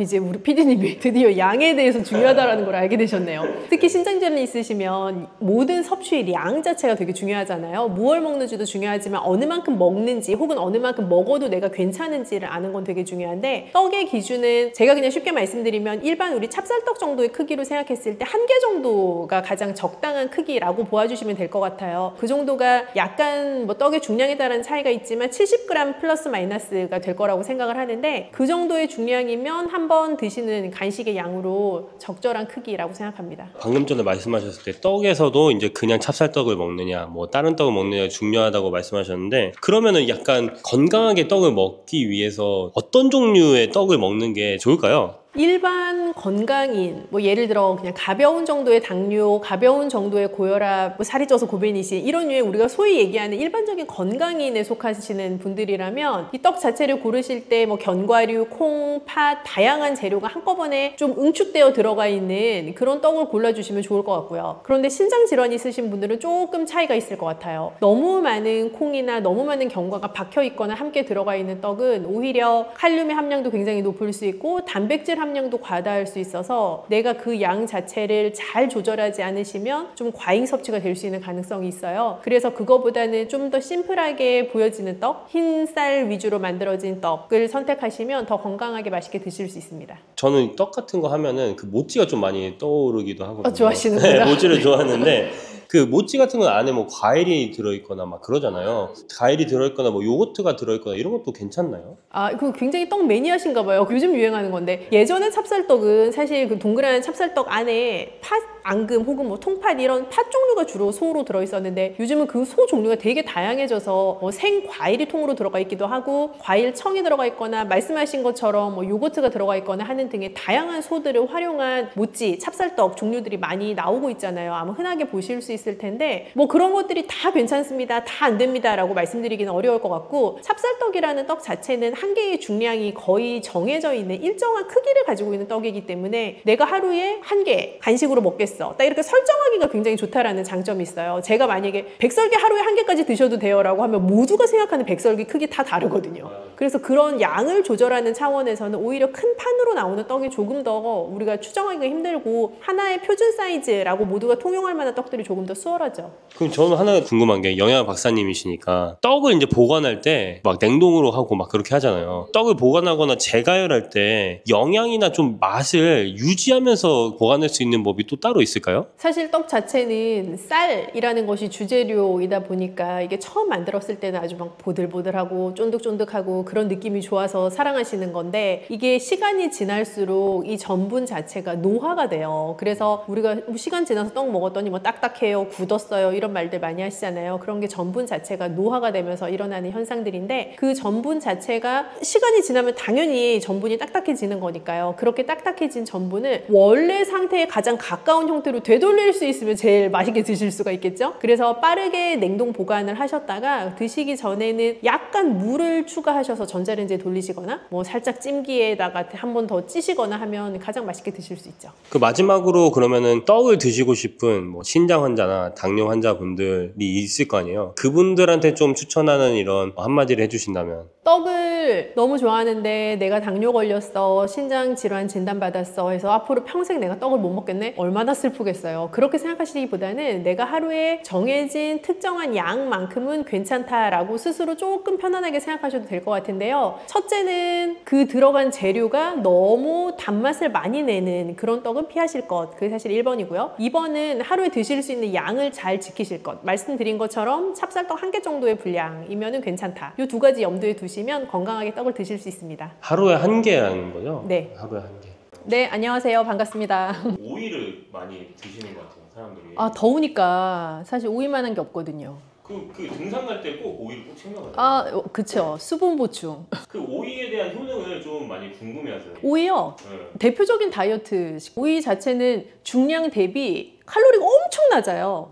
이제 우리 PD님이 드디어 양에 대해서 중요하다는 걸 알게 되셨네요. 특히 신장질환이 있으시면 모든 섭취의 양 자체가 되게 중요하잖아요. 무얼 먹는지도 중요하지만 어느 만큼 먹는지 혹은 어느 만큼 먹어도 내가 괜찮은지를 아는 건 되게 중요한데 떡의 기준은 제가 그냥 쉽게 말씀드리면 일반 우리 찹쌀떡 정도의 크기로 생각했을 때 한 개 정도가 가장 적당한 크기라고 보아주시면 될 것 같아요. 그 정도가 약간 뭐 떡의 중량에 따른 차이가 있지만 70g 플러스 마이너스가 될 거라고 생각을 하는데 그 정도의 중량이면 한 번 드시는 간식의 양으로 적절한 크기라고 생각합니다. 방금 전에 말씀하셨을 때 떡에서도 이제 그냥 찹쌀떡을 먹느냐 뭐 다른 떡을 먹느냐 중요하다고 말씀하셨는데 그러면은 약간 건강하게 떡을 먹기 위해서 어떤 종류의 떡을 먹는 게 좋을까요? 일반 건강인, 뭐 예를 들어 그냥 가벼운 정도의 당뇨, 가벼운 정도의 고혈압, 뭐 살이 쪄서 고배니시 이런 류의 우리가 소위 얘기하는 일반적인 건강인에 속하시는 분들이라면 이 떡 자체를 고르실 때 뭐 견과류, 콩, 팥 다양한 재료가 한꺼번에 좀 응축되어 들어가 있는 그런 떡을 골라주시면 좋을 것 같고요. 그런데 신장 질환이 있으신 분들은 조금 차이가 있을 것 같아요. 너무 많은 콩이나 너무 많은 견과가 박혀 있거나 함께 들어가 있는 떡은 오히려 칼륨의 함량도 굉장히 높을 수 있고 단백질 함량도 과다할 수 있어서 내가 그 양 자체를 잘 조절하지 않으시면 좀 과잉 섭취가 될 수 있는 가능성이 있어요. 그래서 그거보다는 좀 더 심플하게 보여지는 떡, 흰쌀 위주로 만들어진 떡을 선택하시면 더 건강하게 맛있게 드실 수 있습니다. 저는 떡 같은 거 하면은 그 모찌가 좀 많이 떠오르기도 하거든요. 좋아하시는구나. 네, 모찌를 좋아하는데 그 모찌 같은 건 안에 뭐 과일이 들어있거나 막 그러잖아요. 과일이 들어있거나 뭐 요거트가 들어있거나 이런 것도 괜찮나요? 그 굉장히 떡 매니아신가 봐요. 요즘 유행하는 건데 예전에 찹쌀떡은 사실 그 동그란 찹쌀떡 안에 팥, 앙금 혹은 뭐 통팥 이런 팥 종류가 주로 소로 들어있었는데 요즘은 그 소 종류가 되게 다양해져서 뭐 생 과일이 통으로 들어가 있기도 하고 과일 청이 들어가 있거나 말씀하신 것처럼 뭐 요거트가 들어가 있거나 하는 등의 다양한 소들을 활용한 모찌, 찹쌀떡 종류들이 많이 나오고 있잖아요. 아마 흔하게 보실 수 있을 텐데 뭐 그런 것들이 다 괜찮습니다. 다 안 됩니다 라고 말씀드리기는 어려울 것 같고 찹쌀떡이라는 떡 자체는 한 개의 중량이 거의 정해져 있는 일정한 크기를 가지고 있는 떡이기 때문에 내가 하루에 한 개 간식으로 먹겠어 딱 이렇게 설정하기가 굉장히 좋다라는 장점이 있어요. 제가 만약에 백설기 하루에 한 개까지 드셔도 돼요 라고 하면 모두가 생각하는 백설기 크기 다 다르거든요. 그래서 그런 양을 조절하는 차원에서는 오히려 큰 판으로 나오는 떡이 조금 더 우리가 추정하기가 힘들고 하나의 표준 사이즈라고 모두가 통용할 만한 떡들이 조금 더 수월하죠. 그럼 저는 하나 궁금한 게 영양 박사님이시니까 떡을 이제 보관할 때 막 냉동으로 하고 막 그렇게 하잖아요. 떡을 보관하거나 재가열할 때 영양이나 좀 맛을 유지하면서 보관할 수 있는 법이 또 따로 있을까요? 사실 떡 자체는 쌀이라는 것이 주재료이다 보니까 이게 처음 만들었을 때는 아주 막 보들보들하고 쫀득쫀득하고 그런 느낌이 좋아서 사랑하시는 건데 이게 시간이 지날수록 이 전분 자체가 노화가 돼요. 그래서 우리가 시간 지나서 떡 먹었더니 뭐 딱딱해요, 굳었어요 이런 말들 많이 하시잖아요. 그런 게 전분 자체가 노화가 되면서 일어나는 현상들인데 그 전분 자체가 시간이 지나면 당연히 전분이 딱딱해지는 거니까요. 그렇게 딱딱해진 전분을 원래 상태에 가장 가까운 형태로 되돌릴 수 있으면 제일 맛있게 드실 수가 있겠죠. 그래서 빠르게 냉동 보관을 하셨다가 드시기 전에는 약간 물을 추가하셔서 전자레인지에 돌리시거나 뭐 살짝 찜기에다가 한 번 더 찌시거나 하면 가장 맛있게 드실 수 있죠. 그 마지막으로 그러면은 떡을 드시고 싶은 뭐 신장 환자나 당뇨 환자분들이 있을 거 아니에요. 그분들한테 좀 추천하는 이런 한마디를 해주신다면. 떡을 너무 좋아하는데 내가 당뇨 걸렸어, 신장 질환 진단받았어 해서 앞으로 평생 내가 떡을 못 먹겠네? 얼마나 슬프겠어요. 그렇게 생각하시기보다는 내가 하루에 정해진 특정한 양만큼은 괜찮다라고 스스로 조금 편안하게 생각하셔도 될 것 같은데요. 첫째는 그 들어간 재료가 너무 단맛을 많이 내는 그런 떡은 피하실 것. 그게 사실 1번이고요. 2번은 하루에 드실 수 있는 양을 잘 지키실 것. 말씀드린 것처럼 찹쌀떡 한 개 정도의 분량이면 괜찮다. 이 두 가지 염두에 두시면 건강하게 떡을 드실 수 있습니다. 하루에 한 개라는 거죠? 네. 하루에 한 개. 네, 안녕하세요. 반갑습니다. 오이를 많이 드시는 것 같아요, 사람들이. 더우니까 사실 오이만한 게 없거든요. 그 등산 갈 때 꼭 오이를 꼭 챙겨가요. 그쵸. 수분 보충. 그 오이에 대한 효능을 좀 많이 궁금해하세요. 오이요. 네. 대표적인 다이어트. 오이 자체는 중량 대비 칼로리가 엄청 낮아요.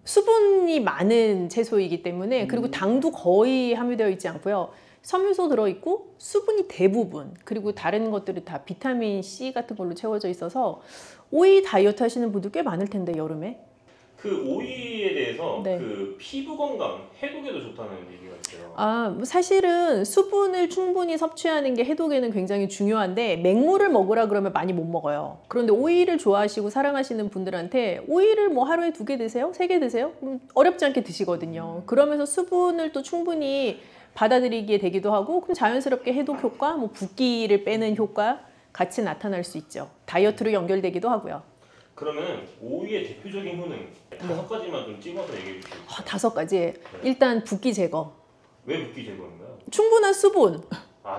수분이 많은 채소이기 때문에 그리고 당도 거의 함유되어 있지 않고요. 섬유소 들어있고 수분이 대부분 그리고 다른 것들이 다 비타민 C 같은 걸로 채워져 있어서 오이 다이어트 하시는 분들 꽤 많을 텐데 여름에. 그 오이에 대해서 네. 그 피부 건강, 해독에도 좋다는 얘기가 있어요. 사실은 수분을 충분히 섭취하는 게 해독에는 굉장히 중요한데 맹물을 먹으라 그러면 많이 못 먹어요. 그런데 오이를 좋아하시고 사랑하시는 분들한테 오이를 뭐 하루에 2개 드세요? 3개 드세요? 어렵지 않게 드시거든요. 그러면서 수분을 또 충분히 받아들이게 되기도 하고 그럼 자연스럽게 해독 효과, 뭐 붓기를 빼는 효과 같이 나타날 수 있죠. 다이어트로 연결되기도 하고요. 그러면 오이의 대표적인 효능 5가지만 좀 찍어서 얘기해 주세요. 5가지. 일단 붓기 제거. 왜 붓기 제거인가요? 충분한 수분.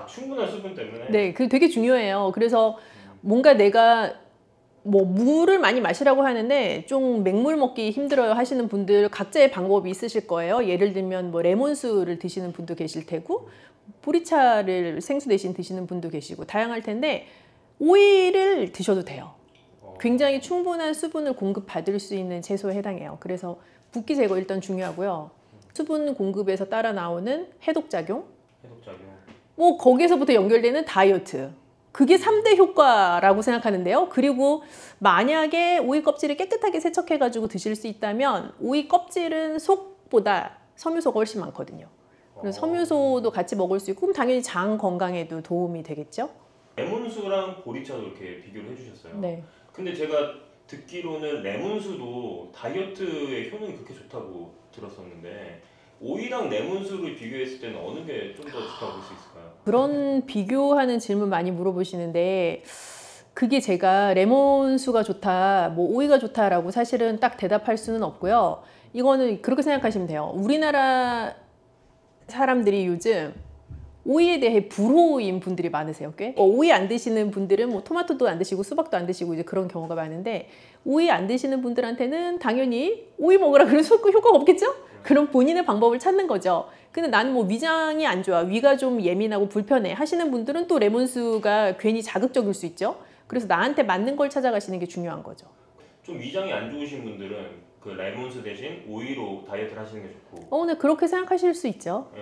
충분한 수분 때문에? 네, 그게 되게 중요해요. 그래서 뭔가 내가 뭐 물을 많이 마시라고 하는데 좀 맹물 먹기 힘들어요 하시는 분들 각자의 방법이 있으실 거예요. 예를 들면 뭐 레몬수를 드시는 분도 계실 테고 보리차를 생수 대신 드시는 분도 계시고 다양할 텐데 오이를 드셔도 돼요. 굉장히 충분한 수분을 공급받을 수 있는 채소에 해당해요. 그래서 붓기 제거 일단 중요하고요. 수분 공급에서 따라 나오는 해독작용. 뭐 거기에서부터 연결되는 다이어트. 그게 3대 효과라고 생각하는데요. 그리고 만약에 오이 껍질을 깨끗하게 세척해가지고 드실 수 있다면 오이 껍질은 속보다 섬유소가 훨씬 많거든요. 그래서 섬유소도 같이 먹을 수 있고 그럼 당연히 장 건강에도 도움이 되겠죠. 레몬수랑 보리차도 이렇게 비교를 해주셨어요. 네. 근데 제가 듣기로는 레몬수도 다이어트에 효능이 그렇게 좋다고 들었었는데 오이랑 레몬수를 비교했을 때는 어느 게 좀 더 좋다고 볼 수 있을까요? 그런 비교하는 질문 많이 물어보시는데 그게 제가 레몬수가 좋다, 뭐 오이가 좋다라고 사실은 딱 대답할 수는 없고요. 이거는 그렇게 생각하시면 돼요. 우리나라 사람들이 요즘 오이에 대해 불호인 분들이 많으세요, 꽤. 오이 안 드시는 분들은 뭐 토마토도 안 드시고 수박도 안 드시고 이제 그런 경우가 많은데 오이 안 드시는 분들한테는 당연히 오이 먹으라 그래서 효과가 없겠죠? 그럼 본인의 방법을 찾는 거죠. 근데 나는 뭐 위장이 안 좋아, 위가 좀 예민하고 불편해 하시는 분들은 또 레몬수가 괜히 자극적일 수 있죠. 그래서 나한테 맞는 걸 찾아가시는 게 중요한 거죠. 좀 위장이 안 좋으신 분들은 그 레몬수 대신 오이로 다이어트를 하시는 게 좋고 네, 그렇게 생각하실 수 있죠. 예.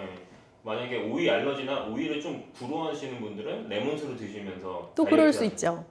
만약에 오이 알러지나 오이를 좀 불호하시는 분들은 레몬수를 드시면서 또 그럴 다이어트 수 있죠.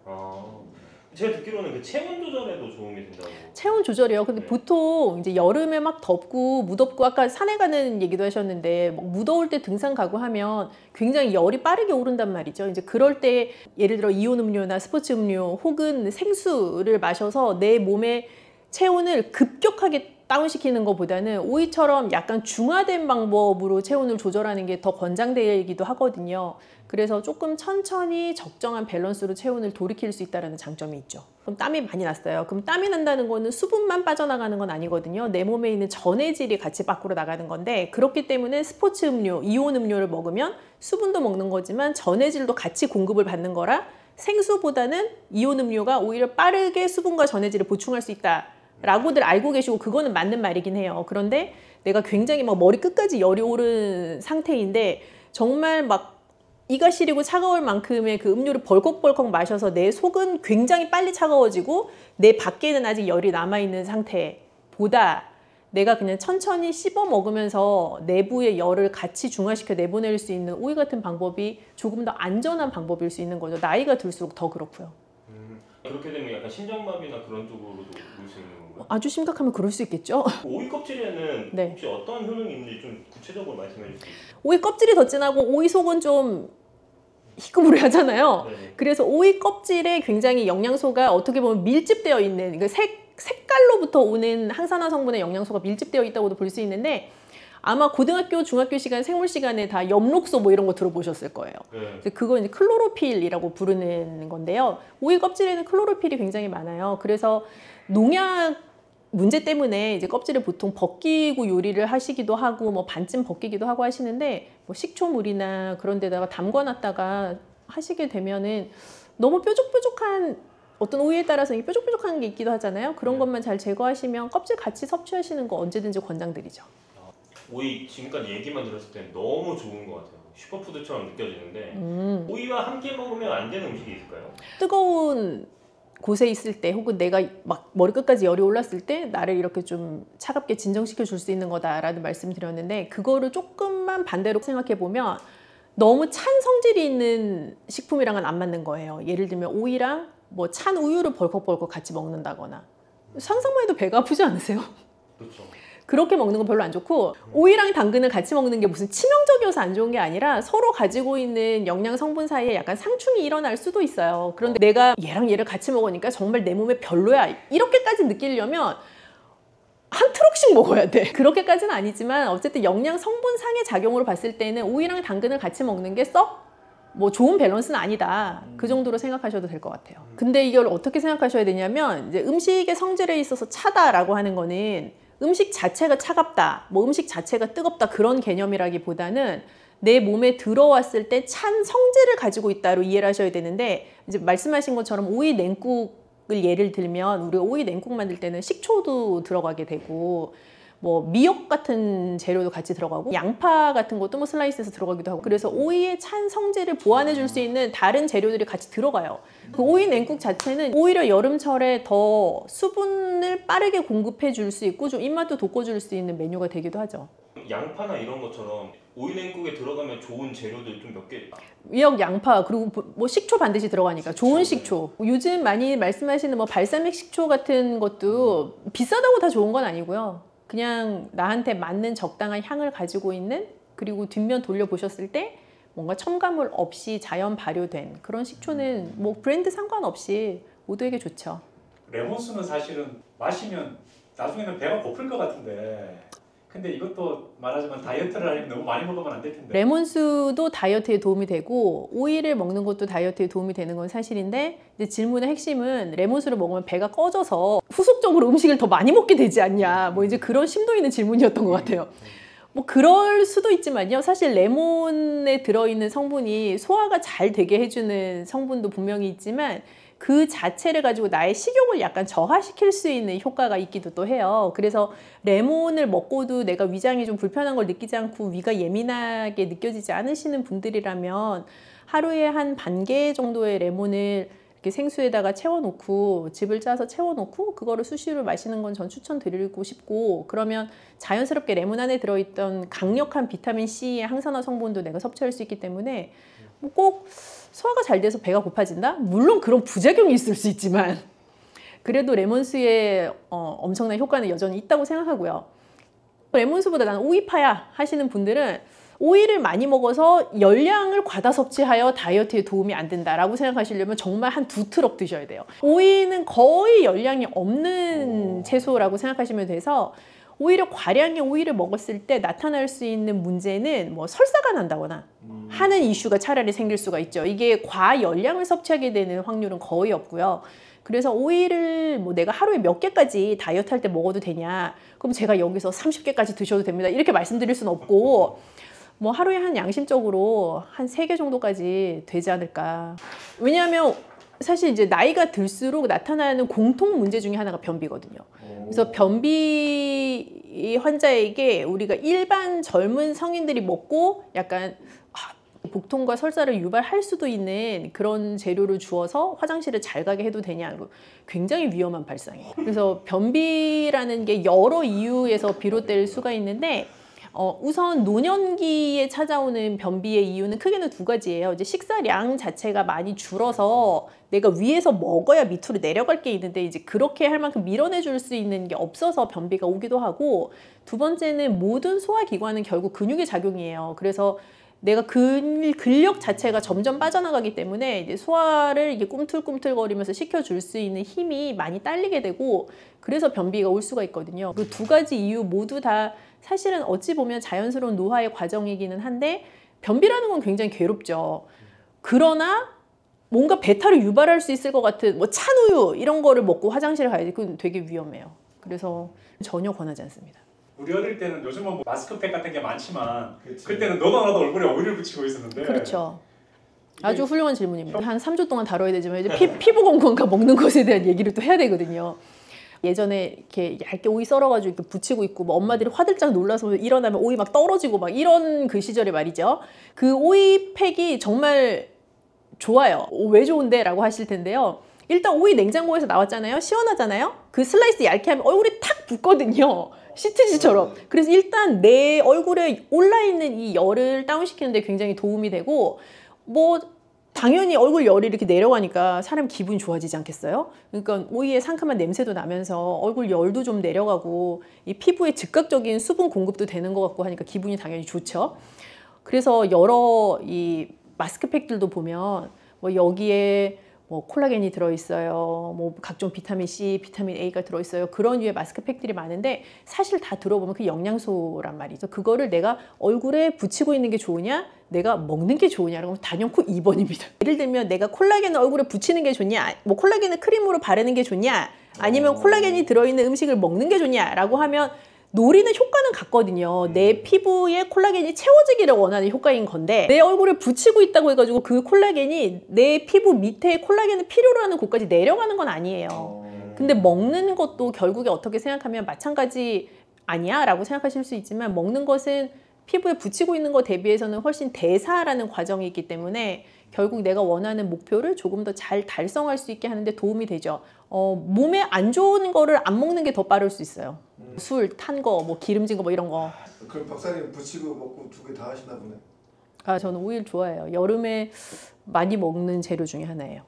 제가 듣기로는 그 체온 조절에도 도움이 된다고. 체온 조절이요. 근데 네. 보통 이제 여름에 막 덥고 무덥고 아까 산에 가는 얘기도 하셨는데 막 무더울 때 등산 가고 하면 굉장히 열이 빠르게 오른단 말이죠. 이제 그럴 때 예를 들어 이온 음료나 스포츠 음료 혹은 생수를 마셔서 내 몸의 체온을 급격하게 다운시키는 것보다는 오이처럼 약간 중화된 방법으로 체온을 조절하는 게 더 권장되기도 하거든요. 그래서 조금 천천히 적정한 밸런스로 체온을 돌이킬 수 있다는 장점이 있죠. 그럼 땀이 많이 났어요. 그럼 땀이 난다는 거는 수분만 빠져나가는 건 아니거든요. 내 몸에 있는 전해질이 같이 밖으로 나가는 건데 그렇기 때문에 스포츠 음료, 이온 음료를 먹으면 수분도 먹는 거지만 전해질도 같이 공급을 받는 거라 생수보다는 이온 음료가 오히려 빠르게 수분과 전해질을 보충할 수 있다. 라고들 알고 계시고 그거는 맞는 말이긴 해요. 그런데 내가 굉장히 막 머리 끝까지 열이 오른 상태인데 정말 막 이가 시리고 차가울 만큼의 그 음료를 벌컥벌컥 마셔서 내 속은 굉장히 빨리 차가워지고 내 밖에는 아직 열이 남아있는 상태보다 내가 그냥 천천히 씹어 먹으면서 내부의 열을 같이 중화시켜 내보낼 수 있는 오이 같은 방법이 조금 더 안전한 방법일 수 있는 거죠. 나이가 들수록 더 그렇고요. 그렇게 되면 약간 심장마비나 그런 쪽으로도 볼 수 있는 건가요? 아주 심각하면 그럴 수 있겠죠. 오이 껍질에는 네. 혹시 어떤 효능이 있는지 좀 구체적으로 말씀해 주실 수 있어요? 오이 껍질이 더 진하고 오이 속은 좀 희끄무레하잖아요. 네. 그래서 오이 껍질에 굉장히 영양소가 어떻게 보면 밀집되어 있는 그 색깔로부터 오는 항산화 성분의 영양소가 밀집되어 있다고도 볼 수 있는데 아마 고등학교, 중학교 시간, 생물 시간에 다 엽록소 뭐 이런 거 들어보셨을 거예요. 네. 그거 이제 클로로필이라고 부르는 건데요. 오이 껍질에는 클로로필이 굉장히 많아요. 그래서 농약 문제 때문에 이제 껍질을 보통 벗기고 요리를 하시기도 하고 뭐 반쯤 벗기기도 하고 하시는데 뭐 식초물이나 그런 데다가 담궈놨다가 하시게 되면은 너무 뾰족뾰족한 어떤 오이에 따라서 이 뾰족뾰족한 게 있기도 하잖아요. 그런 것만 잘 제거하시면 껍질 같이 섭취하시는 거 언제든지 권장드리죠. 오이 지금까지 얘기만 들었을 때 너무 좋은 것 같아요. 슈퍼푸드처럼 느껴지는데 오이와 함께 먹으면 안 되는 음식이 있을까요? 뜨거운 곳에 있을 때 혹은 내가 막 머리 끝까지 열이 올랐을 때 나를 이렇게 좀 차갑게 진정시켜 줄 수 있는 거다라는 말씀 드렸는데 그거를 조금만 반대로 생각해 보면 너무 찬 성질이 있는 식품이랑은 안 맞는 거예요. 예를 들면 오이랑 뭐 찬 우유를 벌컥벌컥 같이 먹는다거나 상상만 해도 배가 아프지 않으세요? 그렇죠. 그렇게 먹는 건 별로 안 좋고 오이랑 당근을 같이 먹는 게 무슨 치명적이어서 안 좋은 게 아니라 서로 가지고 있는 영양 성분 사이에 약간 상충이 일어날 수도 있어요. 그런데 내가 얘랑 얘를 같이 먹으니까 정말 내 몸에 별로야 이렇게까지 느끼려면 한 트럭씩 먹어야 돼. 그렇게까지는 아니지만 어쨌든 영양 성분상의 작용으로 봤을 때는 오이랑 당근을 같이 먹는 게 썩 뭐 좋은 밸런스는 아니다. 그 정도로 생각하셔도 될 것 같아요. 근데 이걸 어떻게 생각하셔야 되냐면 이제 음식의 성질에 있어서 차다라고 하는 거는 음식 자체가 차갑다, 뭐 음식 자체가 뜨겁다 그런 개념이라기보다는 내 몸에 들어왔을 때 찬 성질을 가지고 있다로 이해를 하셔야 되는데 이제 말씀하신 것처럼 오이 냉국을 예를 들면 우리가 오이 냉국 만들 때는 식초도 들어가게 되고 뭐 미역 같은 재료도 같이 들어가고 양파 같은 것도 뭐 슬라이스해서 들어가기도 하고 그래서 오이의 찬 성질을 보완해 줄 수 있는 다른 재료들이 같이 들어가요. 그 오이 냉국 자체는 오히려 여름철에 더 수분을 빠르게 공급해 줄 수 있고 좀 입맛도 돋궈줄 수 있는 메뉴가 되기도 하죠. 양파나 이런 것처럼 오이 냉국에 들어가면 좋은 재료들 좀 몇 개. 미역, 양파 그리고 뭐 식초 반드시 들어가니까 좋은 식초. 요즘 많이 말씀하시는 뭐 발사믹 식초 같은 것도 비싸다고 다 좋은 건 아니고요. 그냥 나한테 맞는 적당한 향을 가지고 있는 그리고 뒷면 돌려보셨을 때 뭔가 첨가물 없이 자연 발효된 그런 식초는 뭐 브랜드 상관없이 모두에게 좋죠. 레몬수는 사실은 마시면 나중에는 배가 고플 것 같은데, 근데 이것도 말하자면 다이어트를 하려면 너무 많이 먹으면 안 될 텐데. 레몬수도 다이어트에 도움이 되고 오이를 먹는 것도 다이어트에 도움이 되는 건 사실인데, 이제 질문의 핵심은 레몬수를 먹으면 배가 꺼져서 후속적으로 음식을 더 많이 먹게 되지 않냐, 뭐 이제 그런 심도 있는 질문이었던 것 같아요. 뭐 그럴 수도 있지만요, 사실 레몬에 들어있는 성분이 소화가 잘 되게 해주는 성분도 분명히 있지만 그 자체를 가지고 나의 식욕을 약간 저하시킬 수 있는 효과가 있기도 또 해요. 그래서 레몬을 먹고도 내가 위장이 좀 불편한 걸 느끼지 않고 위가 예민하게 느껴지지 않으시는 분들이라면 하루에 한 반 개 정도의 레몬을 이렇게 생수에다가 채워놓고, 즙을 짜서 채워놓고 그거를 수시로 마시는 건 전 추천드리고 싶고, 그러면 자연스럽게 레몬 안에 들어있던 강력한 비타민 C의 항산화 성분도 내가 섭취할 수 있기 때문에 뭐 꼭 소화가 잘 돼서 배가 고파진다? 물론 그런 부작용이 있을 수 있지만 그래도 레몬수의 엄청난 효과는 여전히 있다고 생각하고요. 레몬수보다 나는 오이파야 하시는 분들은 오이를 많이 먹어서 열량을 과다 섭취하여 다이어트에 도움이 안 된다라고 생각하시려면 정말 한 2트럭 드셔야 돼요. 오이는 거의 열량이 없는 채소라고 생각하시면 돼서 오히려 과량의 오이를 먹었을 때 나타날 수 있는 문제는 뭐 설사가 난다거나 하는 이슈가 차라리 생길 수가 있죠. 이게 과열량을 섭취하게 되는 확률은 거의 없고요. 그래서 오이를 뭐 내가 하루에 몇 개까지 다이어트 할 때 먹어도 되냐, 그럼 제가 여기서 30개까지 드셔도 됩니다 이렇게 말씀드릴 수는 없고, 뭐 하루에 한 양심적으로 한 3개 정도까지 되지 않을까. 왜냐하면 사실 이제 나이가 들수록 나타나는 공통 문제 중에 하나가 변비거든요. 그래서 변비 환자에게 우리가 일반 젊은 성인들이 먹고 약간 복통과 설사를 유발할 수도 있는 그런 재료를 주어서 화장실을 잘 가게 해도 되냐, 굉장히 위험한 발상이에요. 그래서 변비라는 게 여러 이유에서 비롯될 수가 있는데, 우선 노년기에 찾아오는 변비의 이유는 크게는 2가지예요. 이제 식사량 자체가 많이 줄어서 내가 위에서 먹어야 밑으로 내려갈 게 있는데 이제 그렇게 할 만큼 밀어내 줄 수 있는 게 없어서 변비가 오기도 하고, 2번째는 모든 소화기관은 결국 근육의 작용이에요. 그래서 내가 근력 자체가 점점 빠져나가기 때문에 이제 소화를 이게 꿈틀꿈틀거리면서 시켜줄 수 있는 힘이 많이 딸리게 되고, 그래서 변비가 올 수가 있거든요. 그 2가지 이유 모두 다 사실은 어찌 보면 자연스러운 노화의 과정이기는 한데, 변비라는 건 굉장히 괴롭죠. 그러나 뭔가 배탈을 유발할 수 있을 것 같은 뭐 찬우유 이런 거를 먹고 화장실에 가야지, 그건 되게 위험해요. 그래서 전혀 권하지 않습니다. 우리 어릴 때는 요즘은 뭐 마스크팩 같은 게 많지만, 그때는 너도 나도 얼굴에 오일을 붙이고 있었는데. 그렇죠. 아주 훌륭한 질문입니다. 한 3주 동안 다뤄야 되지만 이제 피부 건강과 먹는 것에 대한 얘기를 또 해야 되거든요. 예전에 이렇게 얇게 오이 썰어가지고 이렇게 붙이고 있고, 뭐 엄마들이 화들짝 놀라서 일어나면 오이 막 떨어지고 막 이런 그 시절에 말이죠. 그 오이 팩이 정말 좋아요. 왜 좋은데? 라고 하실 텐데요. 일단 오이 냉장고에서 나왔잖아요. 시원하잖아요. 그 슬라이스 얇게 하면 얼굴에 탁 붙거든요. 시트지처럼. 그래서 일단 내 얼굴에 올라있는 이 열을 다운시키는 데 굉장히 도움이 되고, 뭐 당연히 얼굴 열이 이렇게 내려가니까 사람 기분이 좋아지지 않겠어요? 그러니까 오이의 상큼한 냄새도 나면서 얼굴 열도 좀 내려가고 이 피부에 즉각적인 수분 공급도 되는 것 같고 하니까 기분이 당연히 좋죠. 그래서 여러 이 마스크팩들도 보면 뭐 여기에 뭐 콜라겐이 들어있어요, 뭐 각종 비타민 C, 비타민 A가 들어있어요, 그런 류의 마스크팩들이 많은데 사실 다 들어보면 그 영양소란 말이죠. 그거를 내가 얼굴에 붙이고 있는 게 좋으냐, 내가 먹는 게 좋으냐라고 하면 단연코 2번입니다. 예를 들면 내가 콜라겐을 얼굴에 붙이는 게 좋냐, 뭐 콜라겐을 크림으로 바르는 게 좋냐, 아니면 콜라겐이 들어있는 음식을 먹는 게 좋냐라고 하면 노리는 효과는 같거든요. 내 피부에 콜라겐이 채워지기를 원하는 효과인 건데, 내 얼굴에 붙이고 있다고 해가지고 그 콜라겐이 내 피부 밑에 콜라겐을 필요로 하는 곳까지 내려가는 건 아니에요. 근데 먹는 것도 결국에 어떻게 생각하면 마찬가지 아니야? 라고 생각하실 수 있지만, 먹는 것은 피부에 붙이고 있는 것 대비해서는 훨씬 대사라는 과정이 있기 때문에 결국 내가 원하는 목표를 조금 더 잘 달성할 수 있게 하는데 도움이 되죠. 몸에 안 좋은 거를 안 먹는 게 더 빠를 수 있어요. 술, 탄 거, 뭐 기름진 거 뭐 이런 거. 그럼 박사님 붙이고 먹고 2개 다 하시나 보네. 저는 오일 좋아해요. 여름에 많이 먹는 재료 중에 하나예요.